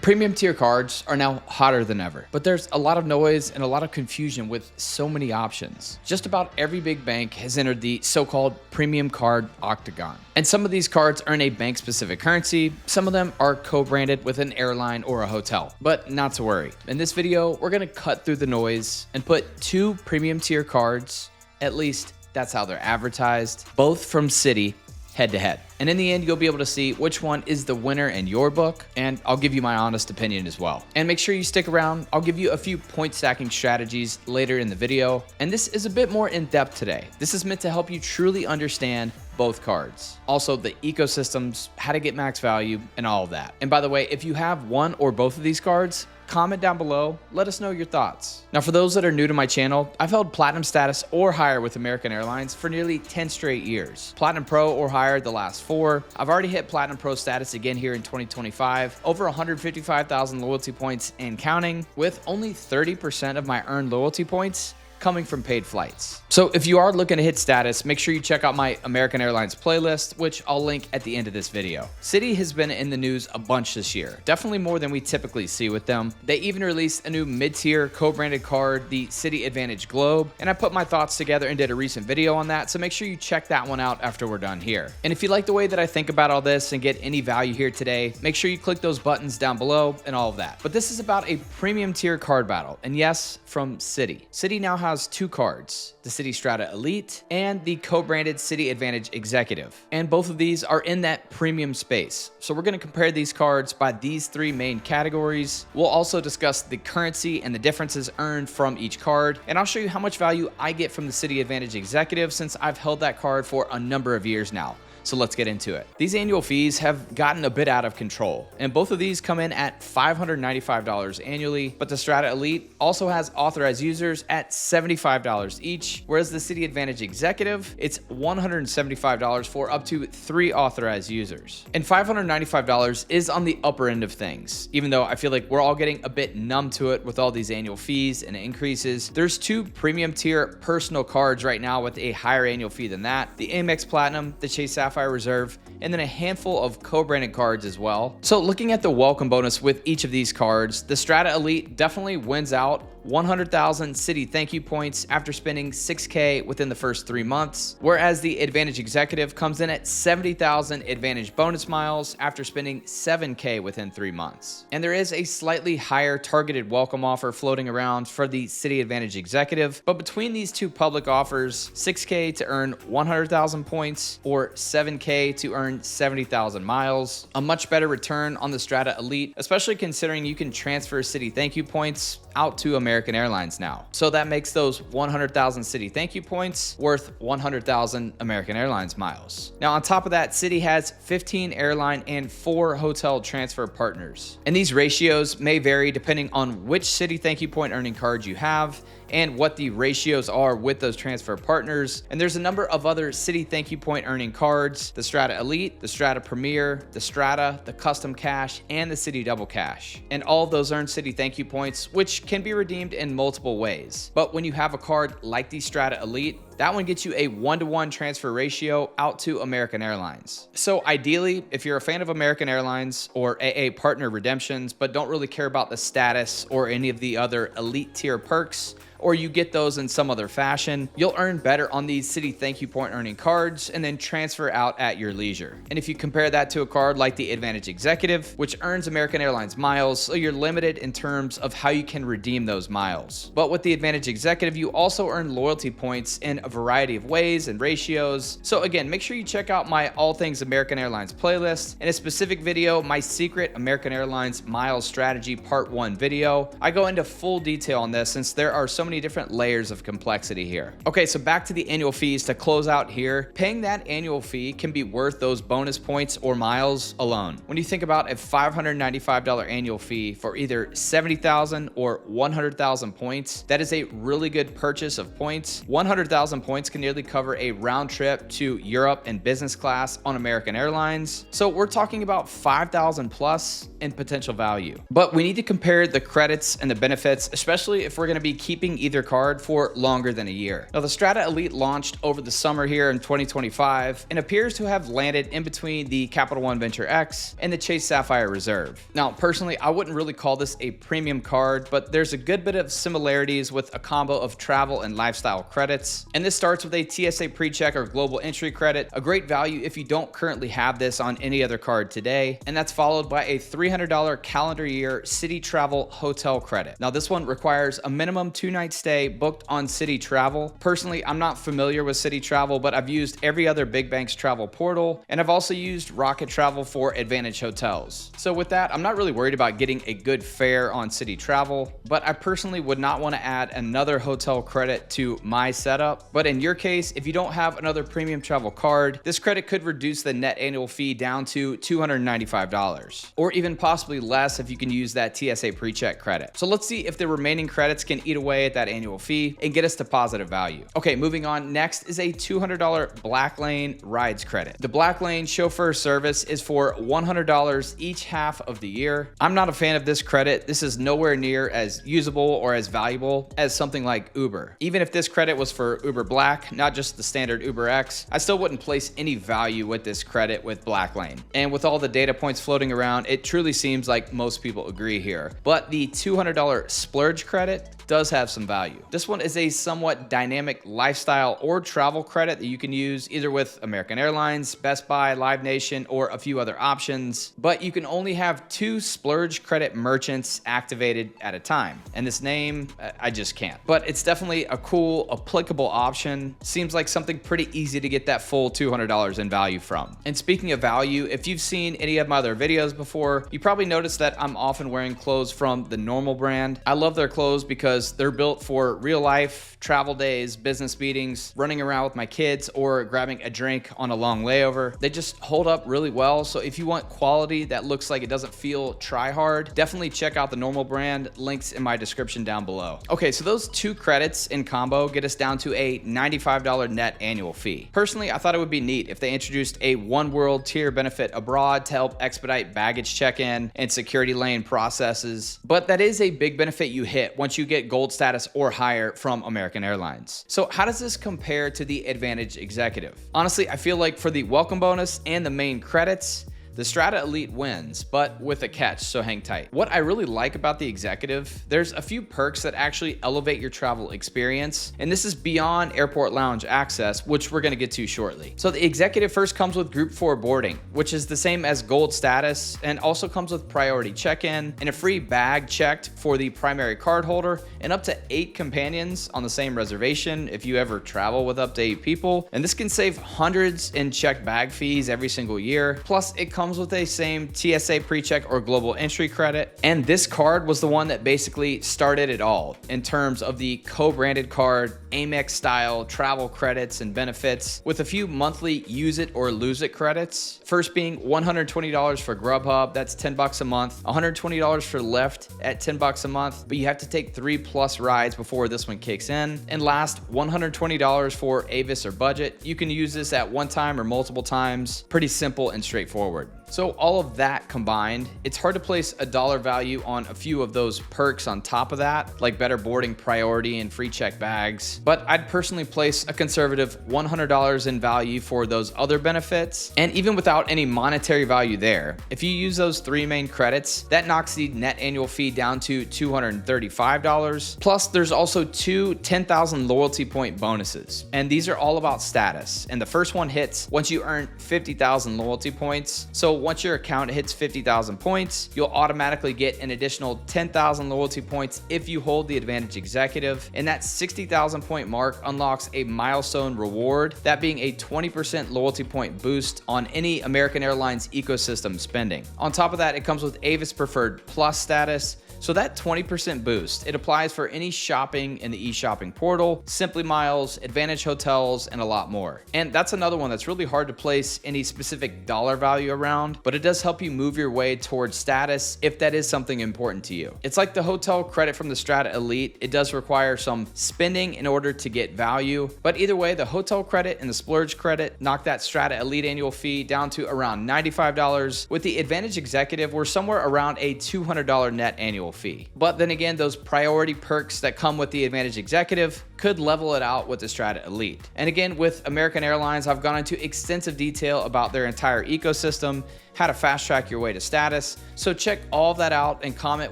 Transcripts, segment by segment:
Premium tier cards are now hotter than ever, but there's a lot of noise and a lot of confusion with so many options. Just about every big bank has entered the so-called premium card octagon. And some of these cards earn a bank-specific currency, some of them are co-branded with an airline or a hotel. But not to worry, in this video, we're gonna cut through the noise and put two premium tier cards, at least that's how they're advertised, both from Citi, head to head. And in the end, you'll be able to see which one is the winner in your book, and I'll give you my honest opinion as well. And make sure you stick around. I'll give you a few point stacking strategies later in the video. And this is a bit more in depth today. This is meant to help you truly understand both cards. Also the ecosystems, how to get max value, and all of that. And by the way, if you have one or both of these cards, comment down below, let us know your thoughts. Now for those that are new to my channel, I've held platinum status or higher with American Airlines for nearly 10 straight years. Platinum Pro or higher the last 4. I've already hit Platinum Pro status again here in 2025, over 155,000 loyalty points and counting, with only 30% of my earned loyalty points coming from paid flights. So if you are looking to hit status, make sure you check out my American Airlines playlist, which I'll link at the end of this video. Citi has been in the news a bunch this year, definitely more than we typically see with them. They even released a new mid-tier co-branded card, the Citi AAdvantage Globe, and I put my thoughts together and did a recent video on that, so make sure you check that one out after we're done here. And if you like the way that I think about all this and get any value here today, make sure you click those buttons down below and all of that. But this is about a premium tier card battle, and yes, from Citi. Citi now has two cards, the Citi Strata Elite and the co-branded Citi AAdvantage Executive. And both of these are in that premium space. So we're gonna compare these cards by these three main categories. We'll also discuss the currency and the differences earned from each card. And I'll show you how much value I get from the Citi AAdvantage Executive since I've held that card for a number of years now. So let's get into it. These annual fees have gotten a bit out of control, and both of these come in at $595 annually, but the Strata Elite also has authorized users at $75 each, whereas the Citi AAdvantage Executive, it's $175 for up to 3 authorized users. And $595 is on the upper end of things, even though I feel like we're all getting a bit numb to it with all these annual fees and increases. There's 2 premium tier personal cards right now with a higher annual fee than that, the Amex Platinum, the Chase Sapphire Reserve, and then a handful of co-branded cards as well. So looking at the welcome bonus with each of these cards, the Strata Elite definitely wins out. 100,000 Citi thank you points after spending $6K within the first 3 months, whereas the AAdvantage Executive comes in at 70,000 AAdvantage bonus miles after spending $7K within 3 months. And there is a slightly higher targeted welcome offer floating around for the Citi AAdvantage Executive, but between these two public offers, 6K to earn 100,000 points or 7K to earn 70,000 miles, a much better return on the Strata Elite, especially considering you can transfer Citi thank you points out to American Airlines now. So that makes those 100,000 Citi thank you points worth 100,000 American Airlines miles. Now on top of that, Citi has 15 airline and 4 hotel transfer partners. And these ratios may vary depending on which Citi thank you point earning cards you have and what the ratios are with those transfer partners. And there's a number of other Citi thank you point earning cards, the Strata Elite, the Strata Premier, the Strata, the Custom Cash, and the Citi Double Cash. And all of those earn Citi thank you points, which can be redeemed in multiple ways. But when you have a card like the Strata Elite, that one gets you a 1-to-1 transfer ratio out to American Airlines. So ideally, if you're a fan of American Airlines or AA partner redemptions, but don't really care about the status or any of the other elite tier perks, or you get those in some other fashion, you'll earn better on these Citi thank you point earning cards and then transfer out at your leisure. And if you compare that to a card like the AAdvantage Executive, which earns American Airlines miles, so you're limited in terms of how you can redeem those miles. But with the AAdvantage Executive, you also earn loyalty points in a variety of ways and ratios. So again, make sure you check out my All Things American Airlines playlist. In a specific video, my secret American Airlines miles strategy part 1 video, I go into full detail on this since there are so many different layers of complexity here. Okay, so back to the annual fees to close out here. Paying that annual fee can be worth those bonus points or miles alone. When you think about a $595 annual fee for either 70,000 or 100,000 points, that is a really good purchase of points. 100,000 points can nearly cover a round trip to Europe in business class on American Airlines. So we're talking about 5,000 plus in potential value. But we need to compare the credits and the benefits, especially if we're going to be keeping using either card for longer than a year. Now, the Strata Elite launched over the summer here in 2025 and appears to have landed in between the Capital One Venture X and the Chase Sapphire Reserve. Now, personally, I wouldn't really call this a premium card, but there's a good bit of similarities with a combo of travel and lifestyle credits. And this starts with a TSA PreCheck or global entry credit, a great value if you don't currently have this on any other card today. And that's followed by a $300 calendar year Citi Travel hotel credit. Now, this one requires a minimum 2-night stay booked on Citi Travel. Personally, I'm not familiar with Citi Travel, but I've used every other big bank's travel portal, and I've also used Rocket Travel for AAdvantage hotels. So with that, I'm not really worried about getting a good fare on Citi Travel, but I personally would not want to add another hotel credit to my setup. But in your case, if you don't have another premium travel card, this credit could reduce the net annual fee down to $295, or even possibly less if you can use that TSA PreCheck credit. So let's see if the remaining credits can eat away at that annual fee and get us to positive value. Okay, moving on. Next is a $200 Black Lane rides credit. The Black Lane chauffeur service is for $100 each half of the year. I'm not a fan of this credit. This is nowhere near as usable or as valuable as something like Uber. Even if this credit was for Uber Black, not just the standard Uber X, I still wouldn't place any value with this credit with Black Lane. And with all the data points floating around, it truly seems like most people agree here. But the $200 splurge credit does have some value. This one is a somewhat dynamic lifestyle or travel credit that you can use either with American Airlines, Best Buy, Live Nation, or a few other options, but you can only have 2 splurge credit merchants activated at a time. And this name, I just can't. But it's definitely a cool, applicable option. Seems like something pretty easy to get that full $200 in value from. And speaking of value, if you've seen any of my other videos before, you probably noticed that I'm often wearing clothes from the Normal brand. I love their clothes because they're built for real life, travel days, business meetings, running around with my kids, or grabbing a drink on a long layover. They just hold up really well. So if you want quality that looks like it doesn't feel try hard, definitely check out the Normal brand. Links in my description down below. Okay, so those 2 credits in combo get us down to a $95 net annual fee. Personally, I thought it would be neat if they introduced a One World tier benefit abroad to help expedite baggage check-in and security lane processes. But that is a big benefit you hit once you get gold status or higher from American Airlines. So how does this compare to the AAdvantage Executive? Honestly, I feel like for the welcome bonus and the main credits, the Strata Elite wins, but with a catch, so hang tight. What I really like about the Executive, there's a few perks that actually elevate your travel experience, and this is beyond airport lounge access, which we're gonna get to shortly. So the Executive first comes with Group 4 boarding, which is the same as gold status, and also comes with priority check-in and a free bag checked for the primary card holder, and up to 8 companions on the same reservation if you ever travel with up to 8 people. And this can save hundreds in checked bag fees every single year. Plus, it comes with a same TSA PreCheck or global entry credit. And this card was the one that basically started it all in terms of the co-branded card, Amex style travel credits and benefits, with a few monthly use it or lose it credits. First being $120 for Grubhub, that's $10 a month, $120 for Lyft at $10 a month, but you have to take 3+ rides before this one kicks in. And last, $120 for Avis or Budget. You can use this at one time or multiple times. Pretty simple and straightforward. So all of that combined, it's hard to place a dollar value on a few of those perks on top of that, like better boarding priority and free check bags. But I'd personally place a conservative $100 in value for those other benefits. And even without any monetary value there, if you use those 3 main credits, that knocks the net annual fee down to $235. Plus, there's also 2 10,000 loyalty point bonuses. And these are all about status. And the first one hits once you earn 50,000 loyalty points. So once your account hits 50,000 points, you'll automatically get an additional 10,000 loyalty points if you hold the AAdvantage Executive. And that 60,000 point mark unlocks a milestone reward, that being a 20% loyalty point boost on any American Airlines ecosystem spending. On top of that, it comes with Avis Preferred Plus status. So that 20% boost, it applies for any shopping in the e-shopping portal, Simply Miles, AAdvantage Hotels, and a lot more. And that's another one that's really hard to place any specific dollar value around, around, but it does help you move your way towards status if that is something important to you. It's like the hotel credit from the Strata Elite. It does require some spending in order to get value, but either way, the hotel credit and the splurge credit knock that Strata Elite annual fee down to around $95. With the Advantage Executive, we're somewhere around a $200 net annual fee. But then again, those priority perks that come with the Advantage Executive could level it out with the Strata Elite. And again, with American Airlines, I've gone into extensive detail about their entire ecosystem, how to fast track your way to status. So check all of that out and comment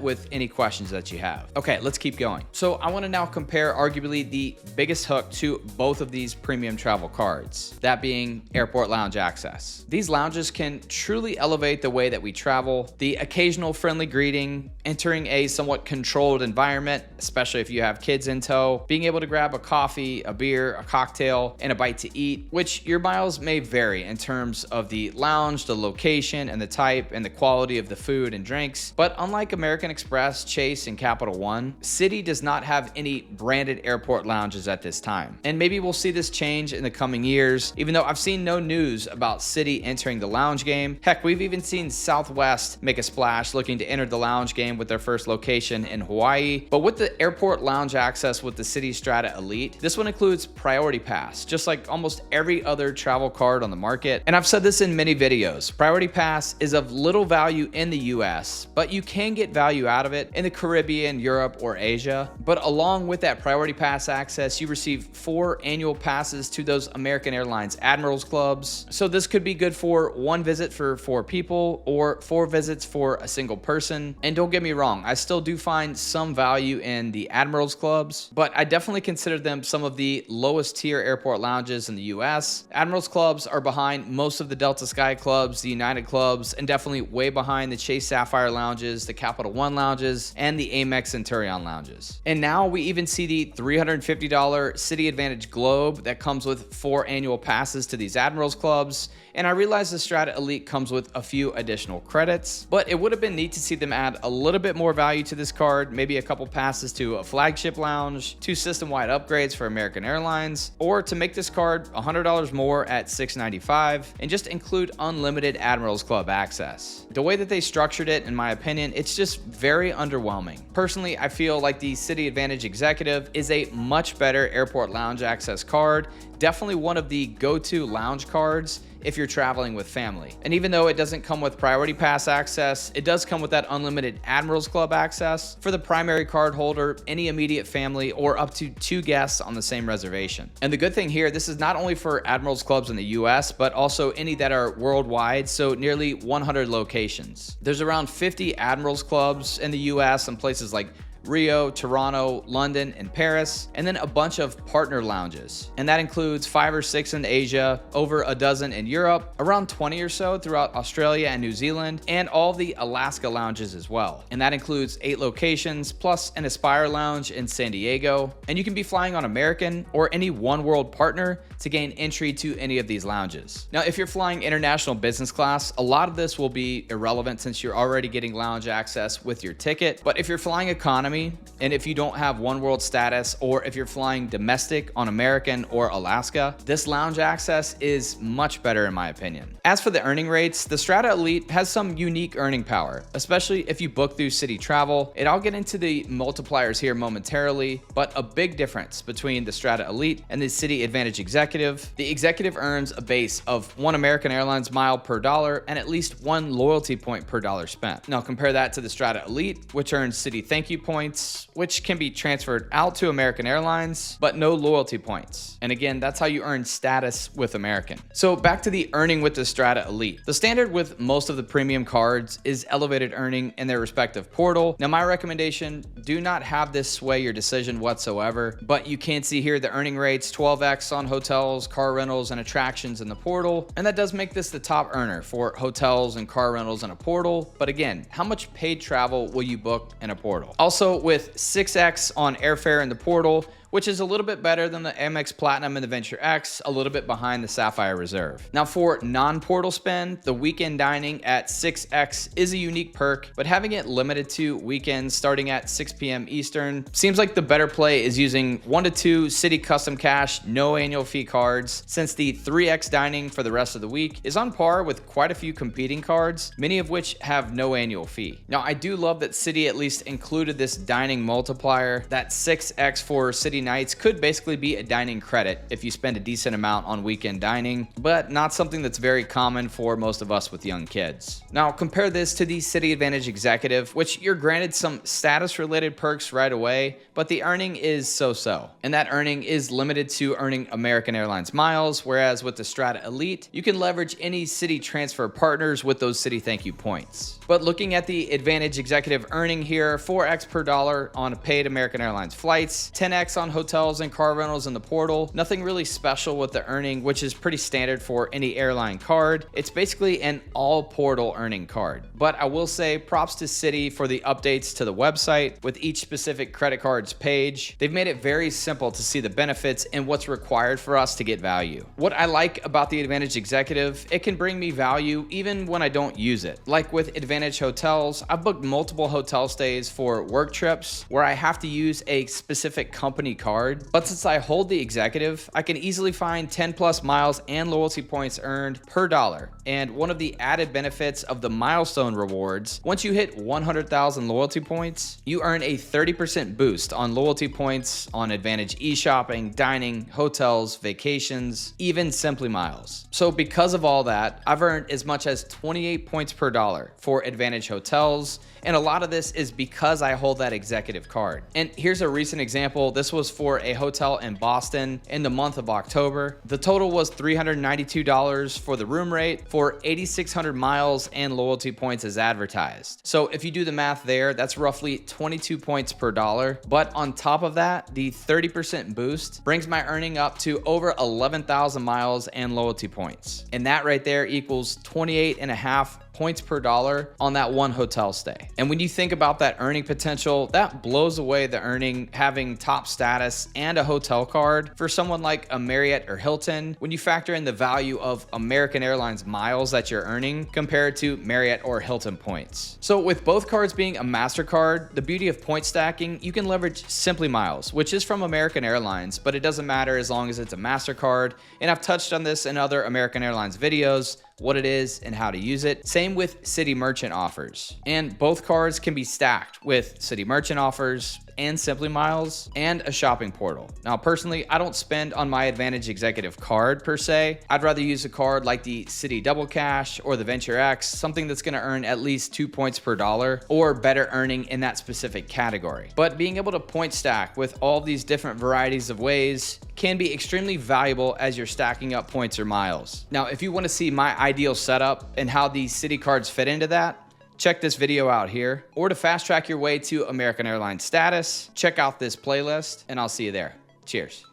with any questions that you have. Okay, let's keep going. So I want to now compare arguably the biggest hook to both of these premium travel cards, that being airport lounge access. These lounges can truly elevate the way that we travel. The occasional friendly greeting, entering a somewhat controlled environment, especially if you have kids in tow, being able to grab a coffee, a beer, a cocktail, and a bite to eat, which your miles may vary in terms of the lounge, the location, and the type and the quality of the food and drinks. But unlike American Express, Chase, and Capital One, Citi does not have any branded airport lounges at this time. And maybe we'll see this change in the coming years, even though I've seen no news about Citi entering the lounge game. Heck, we've even seen Southwest make a splash looking to enter the lounge game with their first location in Hawaii. But with the airport lounge access with the Citi Strata Elite, this one includes Priority Pass, just like almost every other travel card on the market. And I've said this in many videos, Priority Pass is of little value in the US, but you can get value out of it in the Caribbean, Europe, or Asia. But along with that Priority Pass access, you receive 4 annual passes to those American Airlines Admirals Clubs. So this could be good for 1 visit for 4 people or 4 visits for a single person. And don't get me wrong, I still do find some value in the Admirals Clubs, but I definitely consider them some of the lowest tier airport lounges in the US. Admirals Clubs are behind most of the Delta Sky Clubs, the United Clubs, and definitely way behind the Chase Sapphire lounges, the Capital One lounges, and the Amex Centurion lounges. And now we even see the $350 Citi AAdvantage Globe that comes with 4 annual passes to these Admirals Clubs. And I realize the Strata Elite comes with a few additional credits, but it would have been neat to see them add a little bit more value to this card, maybe a couple passes to a flagship lounge, 2 system-wide upgrades for American Airlines, or to make this card $100 more at $695 and just include unlimited Admirals Club access. The way that they structured it, in my opinion, it's just very underwhelming. Personally, I feel like the Citi AAdvantage Executive is a much better airport lounge access card, definitely one of the go-to lounge cards if you're traveling with family. And even though it doesn't come with Priority Pass access, it does come with that unlimited Admirals Club access for the primary card holder, any immediate family, or up to 2 guests on the same reservation. And the good thing here, this is not only for Admirals Clubs in the US, but also any that are worldwide, so nearly 100 locations. There's around 50 Admirals Clubs in the US and places like Rio, Toronto, London, and Paris, and then a bunch of partner lounges. And that includes 5 or 6 in Asia, over a dozen in Europe, around 20 or so throughout Australia and New Zealand, and all the Alaska lounges as well. And that includes 8 locations, plus an Aspire lounge in San Diego. And you can be flying on American or any One World partner to gain entry to any of these lounges. Now, if you're flying international business class, a lot of this will be irrelevant since you're already getting lounge access with your ticket. But if you're flying economy, and if you don't have One World status, or if you're flying domestic on American or Alaska, this lounge access is much better in my opinion. As for the earning rates, the Strata Elite has some unique earning power, especially if you book through Citi Travel. And I'll get into the multipliers here momentarily, but a big difference between the Strata Elite and the Citi AAdvantage Executive. The Executive earns a base of 1 American Airlines mile per dollar and at least 1 loyalty point per dollar spent. Now compare that to the Strata Elite, which earns Citi Thank You points, which can be transferred out to American Airlines, but no loyalty points. And again, that's how you earn status with American. So back to the earning with the Strata Elite. The standard with most of the premium cards is elevated earning in their respective portal. Now my recommendation, do not have this sway your decision whatsoever, but you can see here the earning rates, 12x on hotels, car rentals, and attractions in the portal. And that does make this the top earner for hotels and car rentals in a portal. But again, how much paid travel will you book in a portal? Also, with 6x on airfare in the portal, which is a little bit better than the Amex Platinum and the Venture X, a little bit behind the Sapphire Reserve. Now for non-portal spend, the weekend dining at 6x is a unique perk, but having it limited to weekends starting at 6 p.m. Eastern seems like the better play is using 1 to 2 Citi Custom Cash, no annual fee cards, since the 3x dining for the rest of the week is on par with quite a few competing cards, many of which have no annual fee. Now, I do love that Citi at least included this dining multiplier. That 6x for Citi nights could basically be a dining credit if you spend a decent amount on weekend dining, but not something that's very common for most of us with young kids. Now, compare this to the Citi AAdvantage Executive, which you're granted some status-related perks right away, but the earning is so-so. And that earning is limited to earning American Airlines miles, whereas with the Strata Elite, you can leverage any Citi transfer partners with those Citi thank you points. But looking at the AAdvantage Executive earning here, 4x per dollar on paid American Airlines flights, 10x on hotels and car rentals in the portal. Nothing really special with the earning, which is pretty standard for any airline card. It's basically an all portal earning card. But I will say props to Citi for the updates to the website with each specific credit card's page. They've made it very simple to see the benefits and what's required for us to get value. What I like about the AAdvantage Executive, it can bring me value even when I don't use it. Like with AAdvantage Hotels, I've booked multiple hotel stays for work trips where I have to use a specific company card. But since I hold the Executive, I can easily find 10 plus miles and loyalty points earned per dollar. And one of the added benefits of the milestone rewards, once you hit 100,000 loyalty points, you earn a 30% boost on loyalty points on AAdvantage e-shopping, dining, hotels, vacations, even Simply Miles. So because of all that, I've earned as much as 28 points per dollar for AAdvantage Hotels, and a lot of this is because I hold that executive card. And here's a recent example. This was for a hotel in Boston in the month of October. The total was $392 for the room rate for 8,600 miles and loyalty points as advertised. So if you do the math there, that's roughly 22 points per dollar. But on top of that, the 30% boost brings my earning up to over 11,000 miles and loyalty points. And that right there equals 28.5 points per dollar on that one hotel stay. And when you think about that earning potential, that blows away the earning having top status and a hotel card for someone like a Marriott or Hilton when you factor in the value of American Airlines miles that you're earning compared to Marriott or Hilton points. So with both cards being a MasterCard, the beauty of point stacking, you can leverage Simply Miles, which is from American Airlines, but it doesn't matter as long as it's a MasterCard. And I've touched on this in other American Airlines videos, what it is and how to use it. Same with Citi Merchant offers. And both cards can be stacked with Citi Merchant offers and Simply Miles and a shopping portal. Now, personally, I don't spend on my AAdvantage Executive card per se. I'd rather use a card like the Citi Double Cash or the Venture X, something that's gonna earn at least 2 points per dollar or better earning in that specific category. But being able to point stack with all these different varieties of ways can be extremely valuable as you're stacking up points or miles. Now, if you wanna see my ideal setup and how these Citi cards fit into that, check this video out here. Or to fast track your way to American Airlines status, check out this playlist, and I'll see you there. Cheers.